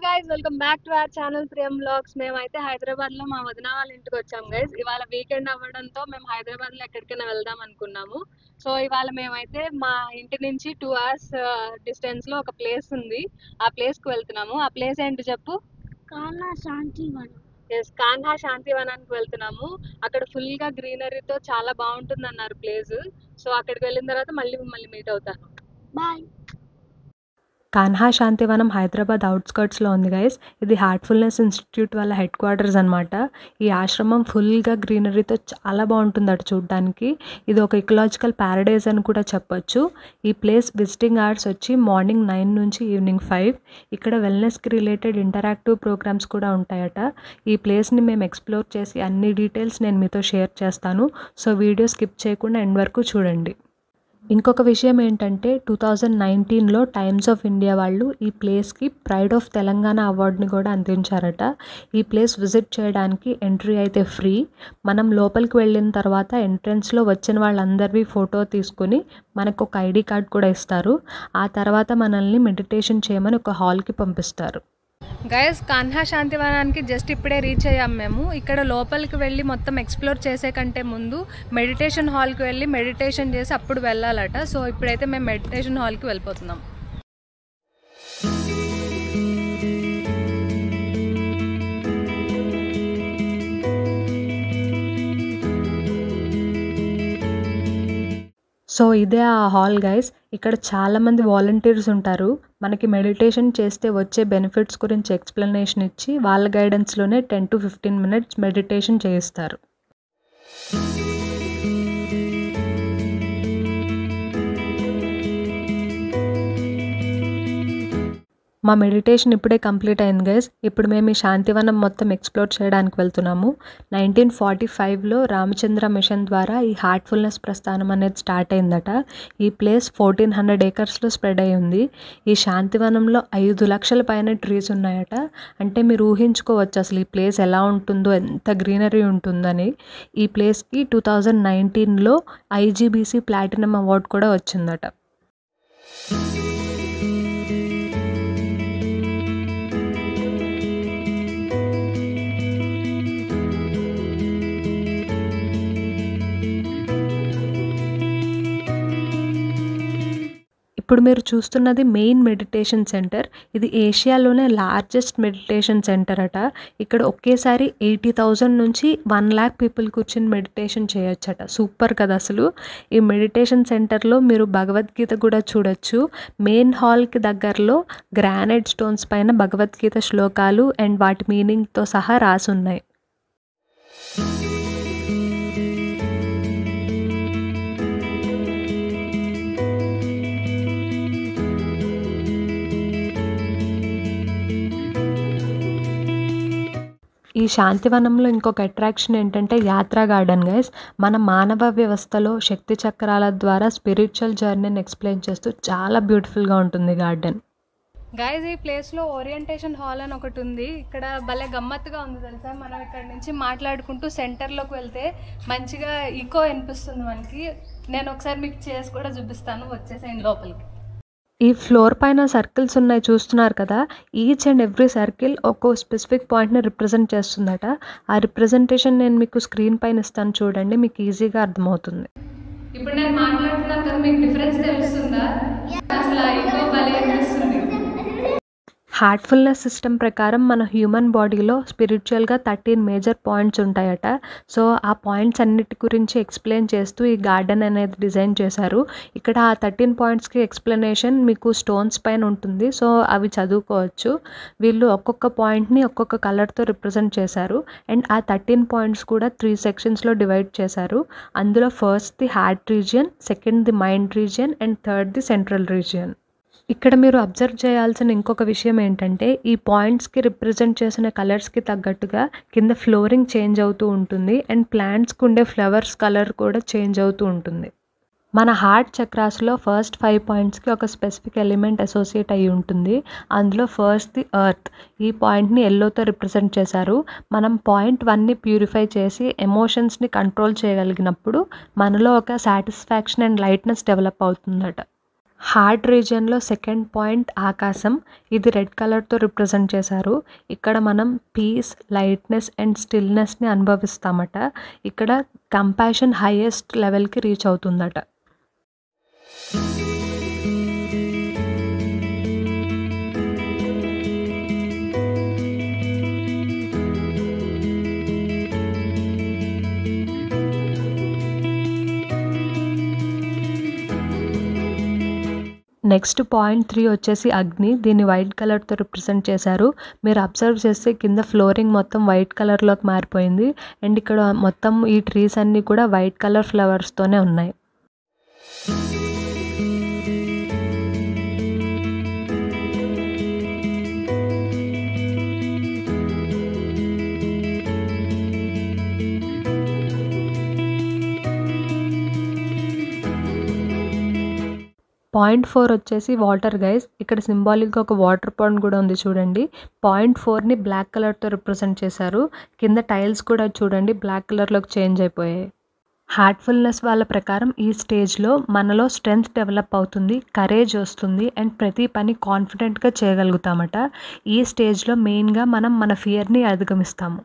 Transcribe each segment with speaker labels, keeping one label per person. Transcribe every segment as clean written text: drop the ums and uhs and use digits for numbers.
Speaker 1: Guys, welcome back to our channel Priyam vlogs. మేమైతే హైదరాబాద్ లో మా వదిన వాళ్ళ ఇంటికి వచ్చాం గైస్. ఇవాళ వీకెండ్ అవ్వడంతో మేము హైదరాబాద్ లో ఎక్కడికైనా వెళ్దాం అనుకున్నాము. సో ఇవాళ మేమైతే మా ఇంటి నుంచి 2 hours డిస్టెన్స్ లో ఒక ప్లేస్ ఉంది. ఆ ప్లేస్ కు వెళ్తున్నాము. ఆ ప్లేస్ ఏంటి చెప్పు?
Speaker 2: కాన్హా శాంతివనం.
Speaker 1: ఎస్, కాన్హా శాంతివనానికి వెళ్తున్నాము. అక్కడ ఫుల్ గా గ్రీనరీతో చాలా బాగుంటుంది అన్నారు ప్లేస్. సో అక్కడికి వెళ్ళిన తర్వాత మళ్ళీ మిమ్మల్ని మీట్ అవుతాను.
Speaker 2: బాయ్.
Speaker 3: కాన్హా శాంతివనం హైదరాబాద్ అవుట్స్కర్ట్స్లో ఉంది గైస్. ఇది హార్ట్ఫుల్నెస్ ఇన్స్టిట్యూట్ వాళ్ళ హెడ్ క్వార్టర్స్ అనమాట. ఈ ఆశ్రమం ఫుల్గా గ్రీనరీతో చాలా బాగుంటుంది అటు చూడడానికి. ఇది ఒక ఇకలాజికల్ ప్యారడైజ్ అని కూడా చెప్పొచ్చు. ఈ ప్లేస్ విజిటింగ్ అవర్స్ వచ్చి మార్నింగ్ 9 నుంచి ఈవినింగ్ 5. ఇక్కడ వెల్నెస్కి రిలేటెడ్ ఇంటరాక్టివ్ ప్రోగ్రామ్స్ కూడా ఉంటాయట. ఈ ప్లేస్ని మేము ఎక్స్ప్లోర్ చేసి అన్ని డీటెయిల్స్ నేను మీతో షేర్ చేస్తాను. సో వీడియో స్కిప్ చేయకుండా ఎండ్ వరకు చూడండి. ఇంకొక విషయం ఏంటంటే 2019లో టైమ్స్ ఆఫ్ ఇండియా వాళ్ళు ఈ ప్లేస్కి ప్రైడ్ ఆఫ్ తెలంగాణ అవార్డుని కూడా అందించారట. ఈ ప్లేస్ విజిట్ చేయడానికి ఎంట్రీ అయితే ఫ్రీ. మనం లోపలికి వెళ్ళిన తర్వాత ఎంట్రన్స్లో వచ్చిన వాళ్ళందరివి ఫోటో తీసుకుని మనకు ఒక ఐడి కార్డ్ కూడా ఇస్తారు. ఆ తర్వాత మనల్ని మెడిటేషన్ చేయమని ఒక హాల్కి పంపిస్తారు.
Speaker 1: గైస్, కాన్హా శాంతివనానికి జస్ట్ ఇప్పుడే రీచ్ అయ్యాం మేము. ఇక్కడ లోపలికి వెళ్ళి మొత్తం ఎక్స్ప్లోర్ చేసే కంటే ముందు మెడిటేషన్ హాల్కి వెళ్ళి మెడిటేషన్ చేసి అప్పుడు వెళ్ళాలట. సో ఇప్పుడైతే మేము మెడిటేషన్ హాల్కి వెళ్ళిపోతున్నాం.
Speaker 3: సో ఇదే ఆ హాల్ గైస్. ఇక్కడ చాలామంది వాలంటీర్స్ ఉంటారు. మనకి మెడిటేషన్ చేస్తే వచ్చే బెనిఫిట్స్ గురించి ఎక్స్ప్లెనేషన్ ఇచ్చి వాళ్ళ గైడెన్స్లోనే 10 to 15 minutes మెడిటేషన్ చేయిస్తారు. మా మెడిటేషన్ ఇప్పుడే కంప్లీట్ అయింది గైస్. ఇప్పుడు మేము ఈ శాంతివనం మొత్తం ఎక్స్ప్లోర్ చేయడానికి వెళ్తున్నాము. 1945లో రామచంద్ర మిషన్ ద్వారా ఈ హార్ట్ఫుల్నెస్ ప్రస్థానం అనేది స్టార్ట్ అయిందట. ఈ ప్లేస్ 1400 acresలో స్ప్రెడ్ అయి ఉంది. ఈ శాంతివనంలో 5 లక్షల పైన ట్రీస్ ఉన్నాయట. అంటే మీరు ఊహించుకోవచ్చు అసలు ఈ ప్లేస్ ఎలా ఉంటుందో, ఎంత గ్రీనరీ ఉంటుందని. ఈ ప్లేస్కి 2019లో IGBC ప్లాటినం అవార్డు కూడా వచ్చిందట. ఇప్పుడు మీరు చూస్తున్నది మెయిన్ మెడిటేషన్ సెంటర్. ఇది ఏషియాలోనే లార్జెస్ట్ మెడిటేషన్ సెంటర్ అట. ఇక్కడ ఒకేసారి 80,000 నుంచి 1 lakh పీపుల్ కూర్చొని మెడిటేషన్ చేయొచ్చట. సూపర్ కదా అసలు. ఈ మెడిటేషన్ సెంటర్లో మీరు భగవద్గీత కూడా చూడొచ్చు. మెయిన్ హాల్కి దగ్గరలో గ్రానైట్ స్టోన్స్ పైన భగవద్గీత శ్లోకాలు అండ్ వాటి మీనింగ్తో సహా రాసి ఉన్నాయి. ఈ శాంతివనంలో ఇంకొక అట్రాక్షన్ ఏంటంటే యాత్రా గార్డెన్ గైస్. మన మానవ వ్యవస్థలో శక్తి చక్రాల ద్వారా స్పిరిచువల్ జర్నీని ఎక్స్ప్లెయిన్ చేస్తూ చాలా బ్యూటిఫుల్గా ఉంటుంది గార్డెన్.
Speaker 1: గైస్, ఈ ప్లేస్లో ఓరియంటేషన్ హాల్ అని ఒకటి ఉంది. ఇక్కడ భలే గమ్మత్తుగా ఉంది తెలుసా. మనం ఇక్కడ నుంచి మాట్లాడుకుంటూ సెంటర్లోకి వెళ్తే మంచిగా ఈకో అనిపిస్తుంది మనకి. నేను ఒకసారి మీకు చేసి కూడా చూపిస్తాను. వచ్చేసేయండి లోపలికి.
Speaker 3: ఈ ఫ్లోర్ పైన సర్కిల్స్ ఉన్నాయి చూస్తున్నారు కదా. ఈచ్ అండ్ ఎవ్రీ సర్కిల్ ఒక్కో స్పెసిఫిక్ పాయింట్ని రిప్రజెంట్ చేస్తుందట. ఆ రిప్రజెంటేషన్ నేను మీకు స్క్రీన్ పైన ఇస్తాను చూడండి, మీకు ఈజీగా అర్థమవుతుంది.
Speaker 1: ఇప్పుడు నేను మాట్లాడుతున్నాను కదా, మీకు డిఫరెన్స్ తెలుస్తుందా? అసలు ఈకో భలే అనిపిస్తుంది.
Speaker 3: హార్ట్ఫుల్నెస్ సిస్టమ్ ప్రకారం మన హ్యూమన్ బాడీలో స్పిరిచువల్గా 13 మేజర్ పాయింట్స్ ఉంటాయట. సో ఆ పాయింట్స్ అన్నిటి గురించి ఎక్స్ప్లెయిన్ చేస్తూ ఈ గార్డెన్ అనేది డిజైన్ చేశారు. ఇక్కడ ఆ 13 పాయింట్స్కి ఎక్స్ప్లెనేషన్ మీకు స్టోన్స్ పైన ఉంటుంది. సో అవి చదువుకోవచ్చు. వీళ్ళు ఒక్కొక్క పాయింట్ని ఒక్కొక్క కలర్తో రిప్రజెంట్ చేశారు. అండ్ ఆ 13 పాయింట్స్ కూడా 3 sectionsలో డివైడ్ చేశారు. అందులో first the heart region, second the mind region and third the central region. ఇక్కడ మీరు అబ్జర్వ్ చేయాల్సిన ఇంకొక విషయం ఏంటంటే ఈ పాయింట్స్కి రిప్రజెంట్ చేసిన కలర్స్కి తగ్గట్టుగా కింద ఫ్లోరింగ్ చేంజ్ అవుతూ ఉంటుంది. అండ్ ప్లాంట్స్కి ఉండే ఫ్లవర్స్ కలర్ కూడా చేంజ్ అవుతూ ఉంటుంది. మన హార్ట్ చక్రాస్లో ఫస్ట్ 5 పాయింట్స్కి ఒక స్పెసిఫిక్ ఎలిమెంట్ అసోసియేట్ అయ్యి ఉంటుంది. అందులో ఫస్ట్ ది ఎర్త్. ఈ పాయింట్ని ఎల్లోతో రిప్రజెంట్ చేశారు. మనం పాయింట్ 1ని ప్యూరిఫై చేసి ఎమోషన్స్ని కంట్రోల్ చేయగలిగినప్పుడు మనలో ఒక సాటిస్ఫాక్షన్ అండ్ లైట్నెస్ డెవలప్ అవుతుందట. హార్ట్ రీజియన్లో సెకండ్ పాయింట్ ఆకాశం, ఇది రెడ్ కలర్తో రిప్రజెంట్ చేశారు. ఇక్కడ మనం పీస్, లైట్నెస్ అండ్ స్టిల్నెస్ని అనుభవిస్తామట. ఇక్కడ కంపాషన్ హైయెస్ట్ లెవెల్కి రీచ్ అవుతుందట. నెక్స్ట్ పాయింట్ 3 వచ్చేసి అగ్ని, దీన్ని వైట్ కలర్తో రిప్రజెంట్ చేశారు. మీరు అబ్జర్వ్ చేస్తే కింద ఫ్లోరింగ్ మొత్తం వైట్ కలర్లోకి మారిపోయింది అండ్ ఇక్కడ మొత్తం ఈ ట్రీస్ అన్నీ కూడా వైట్ కలర్ ఫ్లవర్స్తోనే ఉన్నాయి. పాయింట్ 4 వచ్చేసి వాటర్ గైస్. ఇక్కడ సింబాలిక్గా ఒక వాటర్ పాయింట్ కూడా ఉంది చూడండి. పాయింట్ 4ని బ్లాక్ కలర్తో రిప్రజెంట్ చేశారు. కింద టైల్స్ కూడా చూడండి బ్లాక్ కలర్లోకి చేంజ్ అయిపోయాయి. హార్ట్ఫుల్నెస్ వాళ్ళ ప్రకారం ఈ స్టేజ్లో మనలో స్ట్రెంగ్త్ డెవలప్ అవుతుంది, కరేజ్ వస్తుంది అండ్ ప్రతి పని కాన్ఫిడెంట్గా చేయగలుగుతామట. ఈ స్టేజ్లో మెయిన్గా మనం మన ఫియర్ని అధిగమిస్తాము.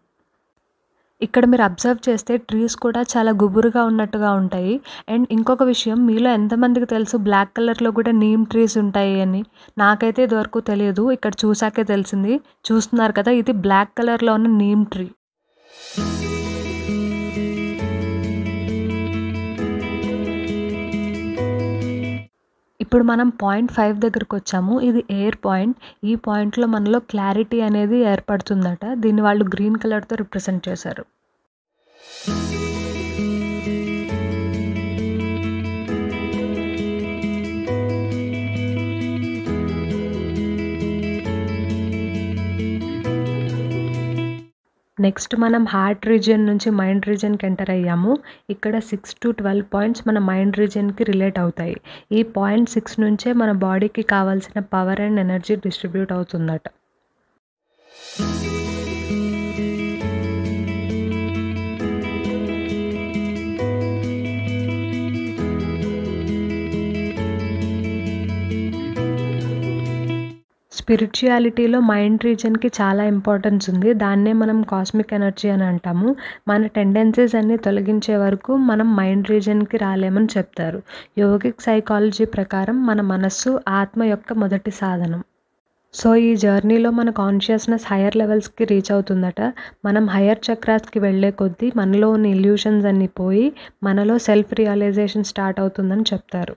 Speaker 3: ఇక్కడ మీరు అబ్జర్వ్ చేస్తే ట్రీస్ కూడా చాలా గుబురుగా ఉన్నట్టుగా ఉంటాయి. అండ్ ఇంకొక విషయం, మీలో ఎంతమందికి తెలుసు బ్లాక్ కలర్లో కూడా నీమ్ ట్రీస్ ఉంటాయి అని? నాకైతే ఇదివరకు తెలియదు, ఇక్కడ చూసాకే తెలిసింది. చూస్తున్నారు కదా, ఇది బ్లాక్ కలర్లో ఉన్న నీమ్ ట్రీ. ఇప్పుడు మనం పాయింట్ 5 దగ్గరకు వచ్చాము. ఇది ఎయిర్ పాయింట్. ఈ పాయింట్లో మనలో క్లారిటీ అనేది ఏర్పడుతుందట. దీన్ని వాళ్ళు గ్రీన్ కలర్తో రిప్రజెంట్ చేశారు. నెక్స్ట్ మనం హార్ట్ రీజియన్ నుంచి మైండ్ రీజియన్కి ఎంటర్ అయ్యాము. ఇక్కడ 6 to 12 పాయింట్స్ మన మైండ్ రీజియన్కి రిలేట్ అవుతాయి. ఈ పాయింట్ 6 నుంచే మన బాడీకి కావాల్సిన పవర్ అండ్ ఎనర్జీ డిస్ట్రిబ్యూట్ అవుతుందట. స్పిరిచువాలిటీలో మైండ్ రీజియన్కి చాలా ఇంపార్టెన్స్ ఉంది. దాన్నే మనం కాస్మిక్ ఎనర్జీ అని అంటాము. మన టెండెన్సీస్ అన్నీ తొలగించే వరకు మనం మైండ్ రీజియన్కి రాలేమని చెప్తారు. యోగిక్ సైకాలజీ ప్రకారం మన మనస్సు ఆత్మ యొక్క మొదటి సాధనం. సో ఈ జర్నీలో మన కాన్షియస్నెస్ హయ్యర్ లెవెల్స్కి రీచ్ అవుతుందట. మనం హయ్యర్ చక్రాస్కి వెళ్ళే కొద్దీ మనలో ఉన్న ఇల్యూషన్స్ అన్నీ పోయి మనలో సెల్ఫ్ రియలైజేషన్ స్టార్ట్ అవుతుందని చెప్తారు.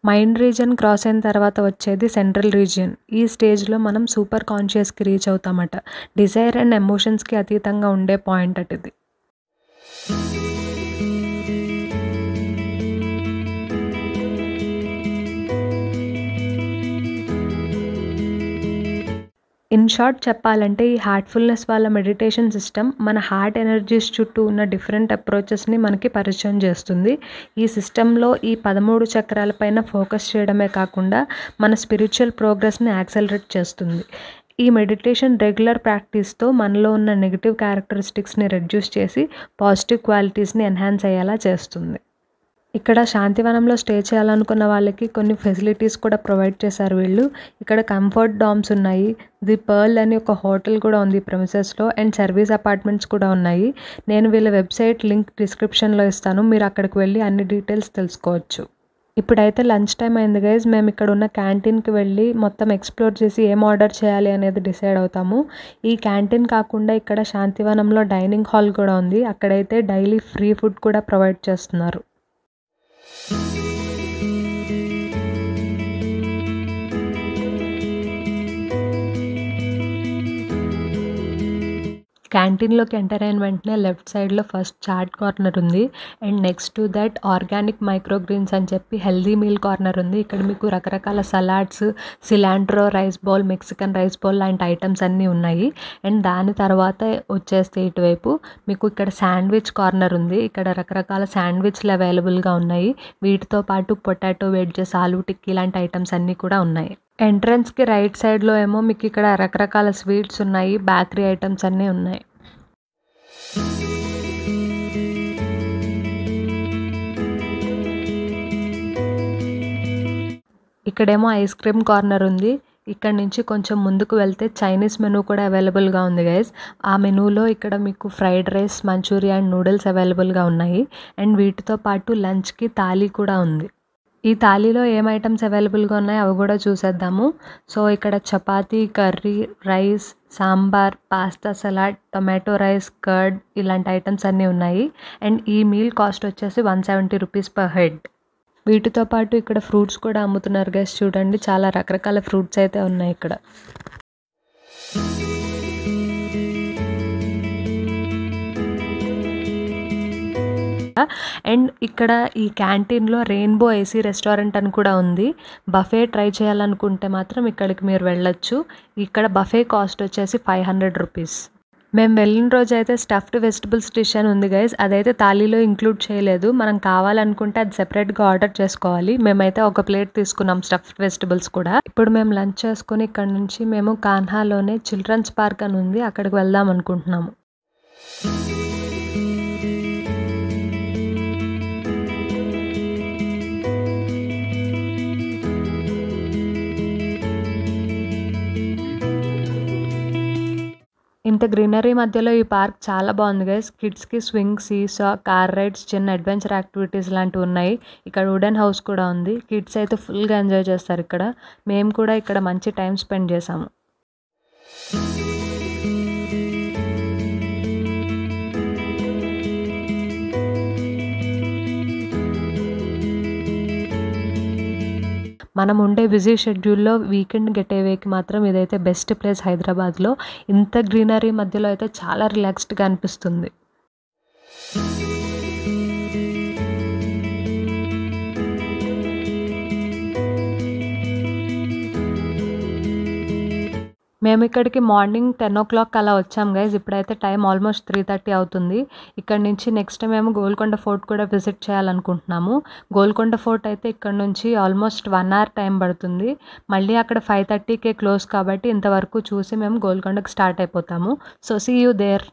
Speaker 3: మైండ్ రీజియన్ క్రాస్ అయిన తర్వాత వచ్చేది సెంట్రల్ రీజియన్. ఈ స్టేజ్లో మనం సూపర్ కాన్షియస్కి రీచ్ అవుతామట. డిజైర్ అండ్ ఎమోషన్స్కి అతీతంగా ఉండే పాయింట్ అట ఇది. ఇన్ షార్ట్ చెప్పాలంటే ఈ హార్ట్ఫుల్నెస్ వాళ్ళ మెడిటేషన్ సిస్టమ్ మన హార్ట్ ఎనర్జీస్ చుట్టూ ఉన్న డిఫరెంట్ అప్రోచెస్ని మనకి పరిచయం చేస్తుంది. ఈ సిస్టంలో ఈ 13 చక్రాలపైన ఫోకస్ చేయడమే కాకుండా మన స్పిరిచువల్ ప్రోగ్రెస్ని యాక్సలరేట్ చేస్తుంది. ఈ మెడిటేషన్ రెగ్యులర్ ప్రాక్టీస్తో మనలో ఉన్న నెగిటివ్ క్యారెక్టరిస్టిక్స్ని రెడ్యూస్ చేసి పాజిటివ్ క్వాలిటీస్ని ఎన్హాన్స్ అయ్యేలా చేస్తుంది. ఇక్కడ శాంతివనంలో స్టే చేయాలనుకున్న వాళ్ళకి కొన్ని ఫెసిలిటీస్ కూడా ప్రొవైడ్ చేశారు వీళ్ళు. ఇక్కడ కంఫర్ట్ డామ్స్ ఉన్నాయి, ది పర్ల్ అని ఒక హోటల్ కూడా ఉంది ప్రెమిసెస్లో అండ్ సర్వీస్ అపార్ట్మెంట్స్ కూడా ఉన్నాయి. నేను వీళ్ళ వెబ్సైట్ లింక్ డిస్క్రిప్షన్లో ఇస్తాను, మీరు అక్కడికి వెళ్ళి అన్ని డీటెయిల్స్ తెలుసుకోవచ్చు. ఇప్పుడైతే లంచ్ టైం అయింది గైజ్. మేము ఇక్కడ ఉన్న క్యాంటీన్కి వెళ్ళి మొత్తం ఎక్స్ప్లోర్ చేసి ఏం ఆర్డర్ చేయాలి అనేది డిసైడ్ అవుతాము. ఈ క్యాంటీన్ కాకుండా ఇక్కడ శాంతివనంలో డైనింగ్ హాల్ కూడా ఉంది. అక్కడైతే డైలీ ఫ్రీ ఫుడ్ కూడా ప్రొవైడ్ చేస్తున్నారు. క్యాంటీన్లోకి ఎంటర్ అయిన వెంటనే లెఫ్ట్ సైడ్లో ఫస్ట్ చాట్ కార్నర్ ఉంది and next to that organic microgreens అని చెప్పి హెల్దీ మీల్ కార్నర్ ఉంది. ఇక్కడ మీకు రకరకాల salads, సిలాండ్రో rice bowl, Mexican rice bowl లాంటి ఐటమ్స్ అన్నీ ఉన్నాయి. అండ్ దాని తర్వాత వచ్చేస్తే ఇటువైపు మీకు ఇక్కడ శాండ్విచ్ కార్నర్ ఉంది. ఇక్కడ రకరకాల శాండ్విచ్లు అవైలబుల్గా ఉన్నాయి. వీటితో పాటు పొటాటో వెడ్జెస్, ఆలూ టిక్కీ లాంటి ఐటమ్స్ అన్నీ కూడా ఉన్నాయి. ఎంట్రన్స్కి రైట్ సైడ్లో ఏమో మీకు ఇక్కడ రకరకాల స్వీట్స్ ఉన్నాయి, బేకరీ ఐటమ్స్ అన్నీ ఉన్నాయి. ఇక్కడేమో ఐస్ క్రీమ్ కార్నర్ ఉంది. ఇక్కడ నుంచి కొంచెం ముందుకు వెళ్తే చైనీస్ మెనూ కూడా అవైలబుల్గా ఉంది గైస్. ఆ మెనూలో ఇక్కడ మీకు fried rice, manchuria and noodles అవైలబుల్గా ఉన్నాయి. అండ్ వీటితో పాటు లంచ్కి థాలీ కూడా ఉంది. ఈ థాలీలో ఏం ఐటమ్స్ అవైలబుల్గా ఉన్నాయో అవి కూడా చూసేద్దాము. సో ఇక్కడ chapati, curry, rice, sambar, pasta, salad, tomato rice, curd ఇలాంటి ఐటమ్స్ అన్నీ ఉన్నాయి. అండ్ ఈ మీల్ కాస్ట్ వచ్చేసి 170 రూపీస్ పర్ హెడ్. వీటితో పాటు ఇక్కడ ఫ్రూట్స్ కూడా అమ్ముతున్నారు గైస్. చూడండి, చాలా రకరకాల ఫ్రూట్స్ అయితే ఉన్నాయి ఇక్కడ. అండ్ ఇక్కడ ఈ క్యాంటీన్లో రెయిన్బో ఏసీ రెస్టారెంట్ అని కూడా ఉంది. బఫే ట్రై చేయాలనుకుంటే మాత్రం ఇక్కడికి మీరు వెళ్ళొచ్చు. ఇక్కడ బఫే కాస్ట్ వచ్చేసి 500 రూపీస్. మేము వెళ్ళిన రోజు అయితే స్టఫ్డ్ వెజిటబుల్స్ డిష్ అని ఉంది గైస్. అదైతే థాలీలో ఇంక్లూడ్ చేయలేదు. మనం కావాలనుకుంటే అది సెపరేట్గా ఆర్డర్ చేసుకోవాలి. మేమైతే ఒక ప్లేట్ తీసుకున్నాం స్టఫ్డ్ వెజిటబుల్స్ కూడా. ఇప్పుడు మేము లంచ్ చేసుకుని ఇక్కడ నుంచి మేము కాన్హాలోనే చిల్డ్రన్స్ పార్క్ అని ఉంది, అక్కడికి వెళ్దాం అనుకుంటున్నాము. ఇంత గ్రీనరీ మధ్యలో ఈ పార్క్ చాలా బాగుంది గైస్. కిడ్స్కి స్వింగ్, సీసా, కార్ రైడ్స్, చిన్న అడ్వెంచర్ యాక్టివిటీస్ లాంటివి ఉన్నాయి. ఇక్కడ వుడెన్ హౌస్ కూడా ఉంది. కిడ్స్ అయితే ఫుల్గా ఎంజాయ్ చేస్తారు ఇక్కడ. మేము కూడా ఇక్కడ మంచి టైం స్పెండ్ చేసాము. మనం ఉండే బిజీ షెడ్యూల్లో వీకెండ్ గెటేవేకి మాత్రం ఇదైతే బెస్ట్ ప్లేస్ హైదరాబాద్లో. ఇంత గ్రీనరీ మధ్యలో అయితే చాలా రిలాక్స్డ్గా అనిపిస్తుంది. మేము ఇక్కడికి మార్నింగ్ 10 o'clock అలా వచ్చాం గైజ్. ఇప్పుడైతే టైం ఆల్మోస్ట్ 3:30 అవుతుంది. ఇక్కడ నుంచి నెక్స్ట్ మేము గోల్కొండ ఫోర్ట్ కూడా విజిట్ చేయాలనుకుంటున్నాము. గోల్కొండ ఫోర్ట్ అయితే ఇక్కడ నుంచి ఆల్మోస్ట్ 1 hour టైం పడుతుంది. మళ్ళీ అక్కడ 5:30కే క్లోజ్ కాబట్టి ఇంతవరకు చూసి మేము గోల్కొండకి స్టార్ట్ అయిపోతాము. So see you there.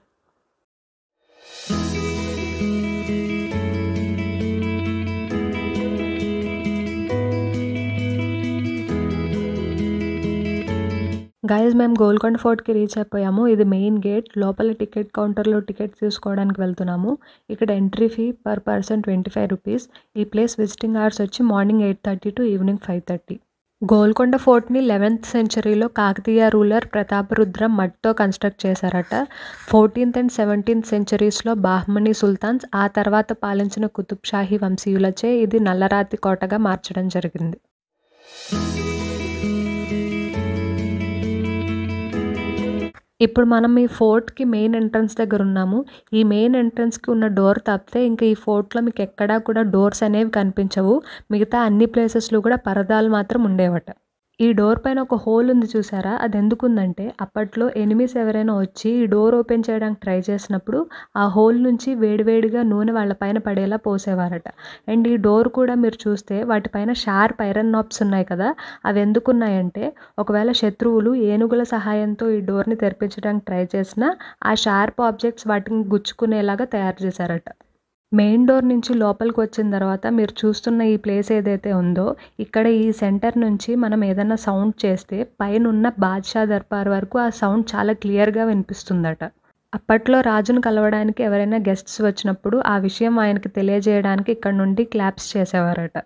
Speaker 3: Guys మేము గోల్కొండ ఫోర్ట్కి రీచ్ అయిపోయాము. ఇది మెయిన్ గేట్. లోపల టికెట్ కౌంటర్లో టికెట్ తీసుకోవడానికి వెళ్తున్నాము. ఇక్కడ entry fee per person 25 rupees. ఈ ప్లేస్ విజిటింగ్ అవర్స్ వచ్చి మార్నింగ్ 8:30 to ఈవినింగ్ 5:30. గోల్కొండ ఫోర్ట్ని 11th centuryలో కాకతీయ రూలర్ ప్రతాపరుద్ర మట్తో కన్స్ట్రక్ట్ చేశారట. 14th and 17th centuriesలో బాహ్మనీ సుల్తాన్స్, ఆ తర్వాత పాలించిన కుతుబ్ షాహీ వంశీయులచే ఇది నల్లరాతి కోటగా మార్చడం జరిగింది. ఇప్పుడు మనం ఈ ఫోర్ట్కి మెయిన్ ఎంట్రన్స్ దగ్గర ఉన్నాము. ఈ మెయిన్ ఎంట్రన్స్కి ఉన్న డోర్ తప్పితే ఇంకా ఈ ఫోర్ట్లో మీకు ఎక్కడా కూడా డోర్స్ అనేవి కనిపించవు. మిగతా అన్ని ప్లేసెస్లో కూడా పరదాలు మాత్రం ఉండేవట. ఈ డోర్ పైన ఒక హోల్ ఉంది చూసారా, అది ఎందుకుందంటే అప్పట్లో ఎనిమీస్ ఎవరైనా వచ్చి ఈ డోర్ ఓపెన్ చేయడానికి ట్రై చేసినప్పుడు ఆ హోల్ నుంచి వేడివేడిగా నూనె వాళ్ళ పైన పడేలా పోసేవారట. అండ్ ఈ డోర్ కూడా మీరు చూస్తే వాటిపైన షార్ప్ ఐరన్ నాబ్స్ ఉన్నాయి కదా, అవి ఎందుకున్నాయంటే ఒకవేళ శత్రువులు ఏనుగుల సహాయంతో ఈ డోర్ని తెరిపించడానికి ట్రై చేసినా ఆ షార్ప్ ఆబ్జెక్ట్స్ వాటిని గుచ్చుకునేలాగా తయారు చేశారట. మెయిన్ డోర్ నుంచి లోపలికి వచ్చిన తర్వాత మీరు చూస్తున్న ఈ ప్లేస్ ఏదైతే ఉందో ఇక్కడ ఈ సెంటర్ నుంచి మనం ఏదైనా సౌండ్ చేస్తే పైన ఉన్న బాద్షా దర్బార్ వరకు ఆ సౌండ్ చాలా క్లియర్గా వినిపిస్తుందట. అప్పట్లో రాజును కలవడానికి ఎవరైనా గెస్ట్స్ వచ్చినప్పుడు ఆ విషయం ఆయనకి తెలియజేయడానికి ఇక్కడ నుండి క్లాప్స్ చేసేవారట.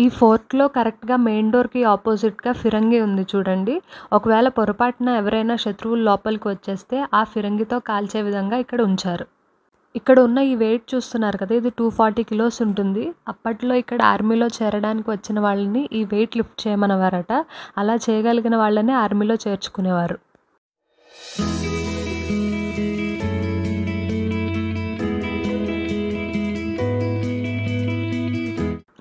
Speaker 3: ఈ ఫోర్ట్లో కరెక్ట్గా మెయిన్ డోర్కి ఆపోజిట్గా ఫిరంగి ఉంది చూడండి. ఒకవేళ పొరపాటున ఎవరైనా శత్రువులు లోపలికి వచ్చేస్తే ఆ ఫిరంగితో కాల్చే విధంగా ఇక్కడ ఉంచారు. ఇక్కడ ఉన్న ఈ వెయిట్ చూస్తున్నారు కదా, ఇది 240 kilos ఉంటుంది. అప్పట్లో ఇక్కడ ఆర్మీలో చేరడానికి వచ్చిన వాళ్ళని ఈ వెయిట్ లిఫ్ట్ చేయమనేవారట. అలా చేయగలిగిన వాళ్ళని ఆర్మీలో చేర్చుకునేవారు.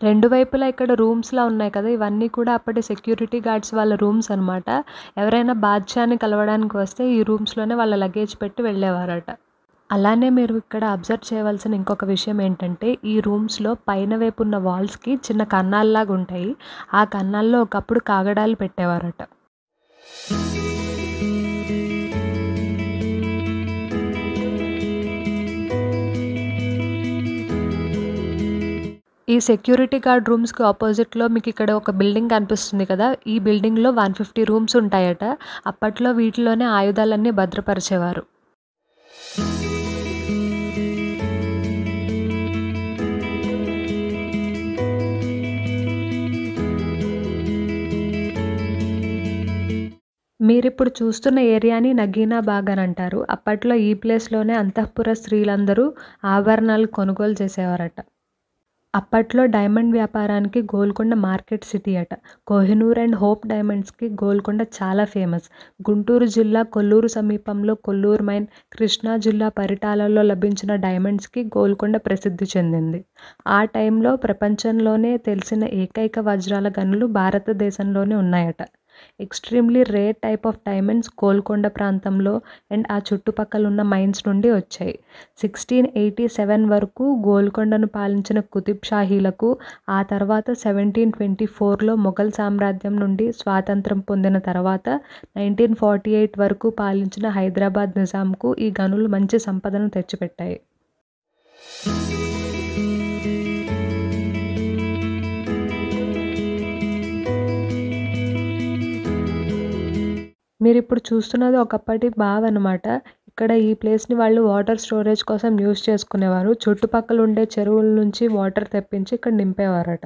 Speaker 3: రెండు వైపులా ఇక్కడ రూమ్స్లా ఉన్నాయి కదా, ఇవన్నీ కూడా అప్పటి సెక్యూరిటీ గార్డ్స్ వాళ్ళ రూమ్స్ అనమాట. ఎవరైనా బాద్షాని కలవడానికి వస్తే ఈ రూమ్స్లోనే వాళ్ళ లగేజ్ పెట్టి వెళ్ళేవారట. అలానే మీరు ఇక్కడ అబ్జర్వ్ చేయవలసిన ఇంకొక విషయం ఏంటంటే ఈ రూమ్స్లో పైన వైపు ఉన్న వాల్స్కి చిన్న కన్నాల్లాగా ఉంటాయి. ఆ కన్నాల్లో ఒకప్పుడు కాగడాలు పెట్టేవారట. ఈ సెక్యూరిటీ గార్డ్ రూమ్స్‌కి ఆపోజిట్‌లో మీకు ఇక్కడ ఒక బిల్డింగ్ కనిపిస్తుంది కదా! ఈ బిల్డింగ్‌లో 150 రూమ్స్ ఉంటాయట. అప్పట్లో వీటిలోనే ఆయుధాలన్నీ భద్రపరిచేవారు. మీరిప్పుడు చూస్తున్న ఏరియాని నగీనా బాగ్ అని అంటారు. అప్పట్లో ఈ ప్లేస్‌లోనే అంతఃపుర స్త్రీలందరూ ఆభరణాలు కొనుగోలు చేసేవారట. అప్పట్లో డైమండ్ వ్యాపారానికి గోల్కొండ మార్కెట్ సిటీ అట. కోహినూర్ అండ్ హోప్ డైమండ్స్‌కి గోల్కొండ చాలా ఫేమస్. గుంటూరు జిల్లా కొల్లూరు సమీపంలో కొల్లూరు మైన్, కృష్ణా జిల్లా పరిటాలలో లభించిన డైమండ్స్‌కి గోల్కొండ ప్రసిద్ధి చెందింది. ఆ టైంలో ప్రపంచంలోనే తెలిసిన ఏకైక వజ్రాల గనులు భారతదేశంలోనే ఉన్నాయట. Extremely rare type of diamonds Golconda ప్రాంతంలో అండ్ ఆ చుట్టుపక్కలున్న మైన్స్ నుండి వచ్చాయి. 1687 వరకు గోల్కొండను పాలించిన కుతుబ్ షాహీలకు, ఆ తర్వాత 1724లో మొఘల్ సామ్రాజ్యం నుండి స్వాతంత్ర్యం పొందిన తర్వాత 1948 వరకు పాలించిన హైదరాబాద్ నిజాంకు ఈ గనులు మంచి సంపదను తెచ్చిపెట్టాయి. మీరిప్పుడు చూస్తున్నది ఒకప్పటి బావి అనమాట. ఇక్కడ ఈ ప్లేస్‌ని వాళ్ళు వాటర్ స్టోరేజ్ కోసం యూజ్ చేసుకునేవారు. చుట్టుపక్కల ఉండే చెరువుల నుంచి వాటర్ తెప్పించి ఇక్కడ నింపేవారట.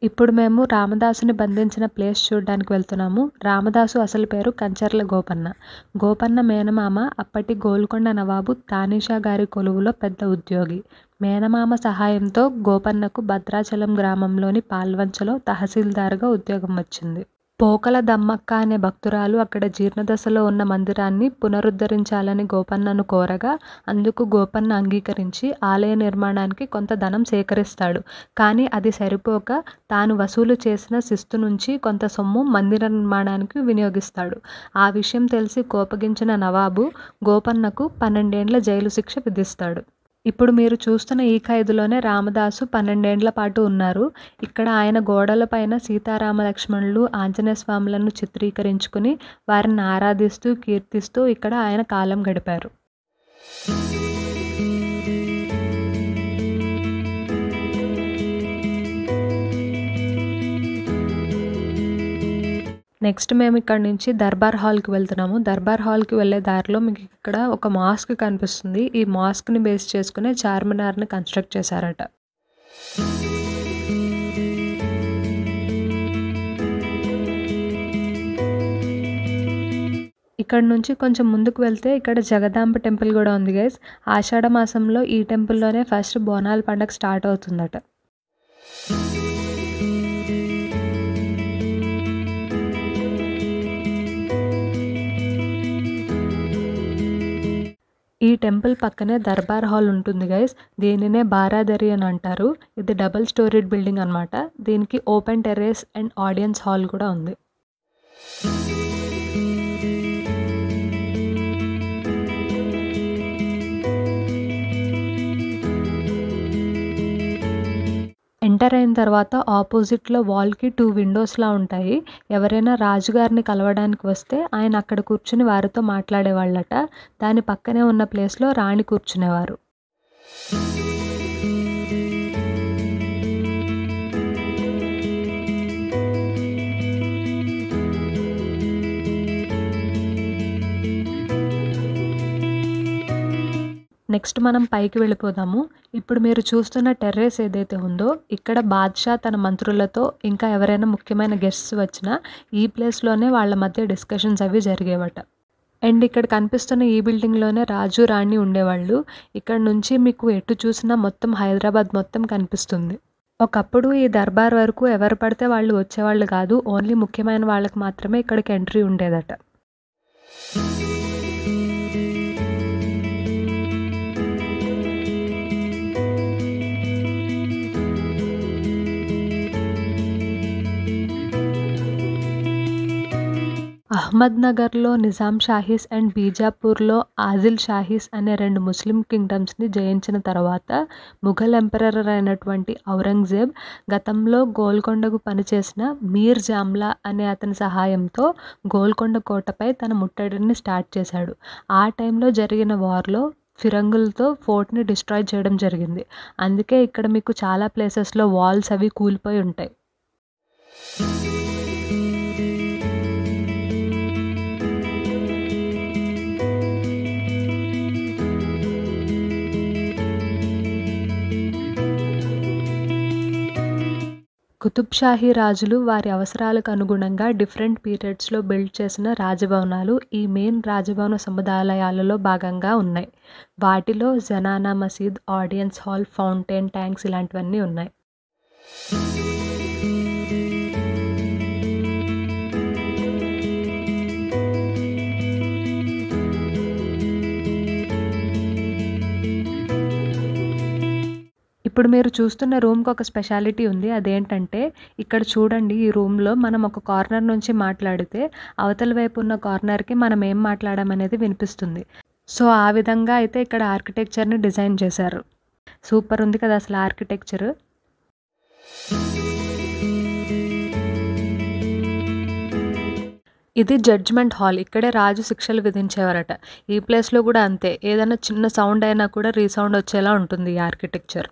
Speaker 3: ఇప్పుడు మేము రామదాసుని బంధించిన ప్లేస్ చూడడానికి వెళ్తున్నాము. రామదాసు అసలు పేరు కంచర్ల గోపన్న. గోపన్న మేనమామ అప్పటి గోల్కొండ నవాబు తానీషా గారి కొలువులో పెద్ద ఉద్యోగి. మేనమామ సహాయంతో గోపన్నకు భద్రాచలం గ్రామంలోని పాల్వంచలో తహసీల్దార్‌గా ఉద్యోగం వచ్చింది. పోకల దమ్మక్క అనే భక్తురాలు అక్కడ జీర్ణదశలో ఉన్న మందిరాన్ని పునరుద్ధరించాలని గోపన్నను కోరగా, అందుకు గోపన్న అంగీకరించి ఆలయ నిర్మాణానికి కొంత ధనం సేకరిస్తాడు. కానీ అది సరిపోక తాను వసూలు చేసిన శిస్తు నుంచి కొంత సొమ్ము మందిర నిర్మాణానికి వినియోగిస్తాడు. ఆ విషయం తెలిసి కోపగించిన నవాబు గోపన్నకు 12 ఏండ్ల జైలు శిక్ష విధిస్తాడు. ఇప్పుడు మీరు చూస్తున్న ఈ ఖైదులోనే రామదాసు 12 ఏండ్ల పాటు ఉన్నారు. ఇక్కడ ఆయన గోడలపైన సీతారామ లక్ష్మణులు, ఆంజనేయ స్వాములను చిత్రీకరించుకుని వారిని ఆరాధిస్తూ, కీర్తిస్తూ ఇక్కడ ఆయన కాలం గడిపారు. నెక్స్ట్ మేము ఇక్కడ నుంచి దర్బార్ హాల్‌కి వెళ్తున్నాము. దర్బార్ హాల్‌కి వెళ్ళే దారిలో మీకు ఇక్కడ ఒక మాస్క్ కనిపిస్తుంది. ఈ మాస్క్‌ని బేస్ చేసుకునే చార్మినార్‌ని కన్‌స్ట్రక్ట్ చేశారట. ఇక్కడ నుంచి కొంచెం ముందుకు వెళ్తే ఇక్కడ జగదాంబ టెంపుల్ కూడా ఉంది గైస్. ఆషాఢ మాసంలో ఈ టెంపుల్‌లోనే ఫస్ట్ బోనాల పండగ స్టార్ట్ అవుతుందట. ఈ టెంపుల్ పక్కనే దర్బార్ హాల్ ఉంటుంది గైస్. దీనినే బారాదరి అని అంటారు. ఇది డబుల్ స్టోరీడ్ బిల్డింగ్ అనమాట. దీనికి open terrace and audience hall కూడా ఉంది. ఎంటర్ అయిన తర్వాత ఆపోజిట్లో వాల్‌కి 2 విండోస్‌లా ఉంటాయి. ఎవరైనా రాజుగారిని కలవడానికి వస్తే ఆయన అక్కడ కూర్చుని వారితో మాట్లాడేవాళ్ళట. దాని పక్కనే ఉన్న ప్లేస్‌లో రాణి కూర్చునేవారు. నెక్స్ట్ మనం పైకి వెళ్ళిపోదాము. ఇప్పుడు మీరు చూస్తున్న టెర్రేస్ ఏదైతే ఉందో ఇక్కడ బాద్షా తన మంత్రులతో ఇంకా ఎవరైనా ముఖ్యమైన గెస్ట్స్ వచ్చినా ఈ ప్లేస్‌లోనే వాళ్ళ మధ్య డిస్కషన్స్ అవి జరిగేవట. అండ్ ఇక్కడ కనిపిస్తున్న ఈ బిల్డింగ్‌లోనే రాజు, రాణి ఉండేవాళ్ళు. ఇక్కడ నుంచి మీకు ఎటు చూసినా మొత్తం హైదరాబాద్ మొత్తం కనిపిస్తుంది. ఒకప్పుడు ఈ దర్బార్ వరకు ఎవరు పడితే వాళ్ళు వచ్చేవాళ్ళు కాదు. ఓన్లీ ముఖ్యమైన వాళ్ళకి మాత్రమే ఇక్కడికి ఎంట్రీ ఉండేదట. అహ్మద్నగర్లో నిజాం షాహీస్ అండ్ బీజాపూర్లో ఆదిల్ షాహీస్ అనే 2 ముస్లిం కింగ్డమ్స్ని జయించిన తర్వాత ముఘల్ ఎంపరర్ అయినటువంటి ఔరంగజేబ్ గతంలో గోల్కొండకు పనిచేసిన మీర్ జామ్లా అనే అతని సహాయంతో గోల్కొండ కోటపై తన ముట్టడిని స్టార్ట్ చేశాడు. ఆ టైంలో జరిగిన వార్లో ఫిరంగులతో ఫోర్ట్ని డిస్ట్రాయ్ చేయడం జరిగింది. అందుకే ఇక్కడ మీకు చాలా ప్లేసెస్లో వాల్స్ అవి కూలిపోయి ఉంటాయి. కుతుబ్ షాహీ రాజులు వారి అవసరాలకు అనుగుణంగా డిఫరెంట్ పీరియడ్స్లో బిల్డ్ చేసిన రాజభవనాలు ఈ మెయిన్ రాజభవన సముదాయాలలో భాగంగా ఉన్నాయి. వాటిలో జనానా మసీద్, ఆడియన్స్ హాల్, ఫౌంటైన్, ట్యాంక్స్ ఇలాంటివన్నీ ఉన్నాయి. ఇప్పుడు మీరు చూస్తున్న రూమ్కి ఒక స్పెషాలిటీ ఉంది. అదేంటంటే ఇక్కడ చూడండి, ఈ రూమ్లో మనం ఒక కార్నర్ నుంచి మాట్లాడితే అవతల వైపు ఉన్న కార్నర్కి మనం ఏం మాట్లాడామనేది వినిపిస్తుంది. సో ఆ విధంగా అయితే ఇక్కడ ఆర్కిటెక్చర్ని డిజైన్ చేశారు. సూపర్ ఉంది కదా అసలు ఆర్కిటెక్చర్. ఇది జడ్జ్మెంట్ హాల్. ఇక్కడే రాజు శిక్షలు విధించేవారట. ఈ ప్లేస్లో కూడా అంతే, ఏదైనా చిన్న సౌండ్ అయినా కూడా రీసౌండ్ వచ్చేలా ఉంటుంది ఈ ఆర్కిటెక్చర్.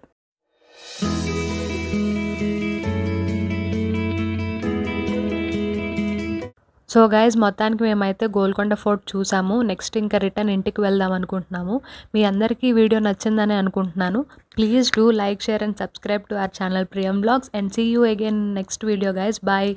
Speaker 3: సో గైజ్, మొత్తానికి మేమైతే గోల్కొండ ఫోర్ట్ చూసాము. నెక్స్ట్ ఇంకా రిటర్న్ ఇంటికి వెళ్దాం అనుకుంటున్నాము. మీ అందరికీ ఈ వీడియో నచ్చిందని అనుకుంటున్నాను. Please do like, share and subscribe to our channel Priyam vlogs and see you again next video guys. Bye.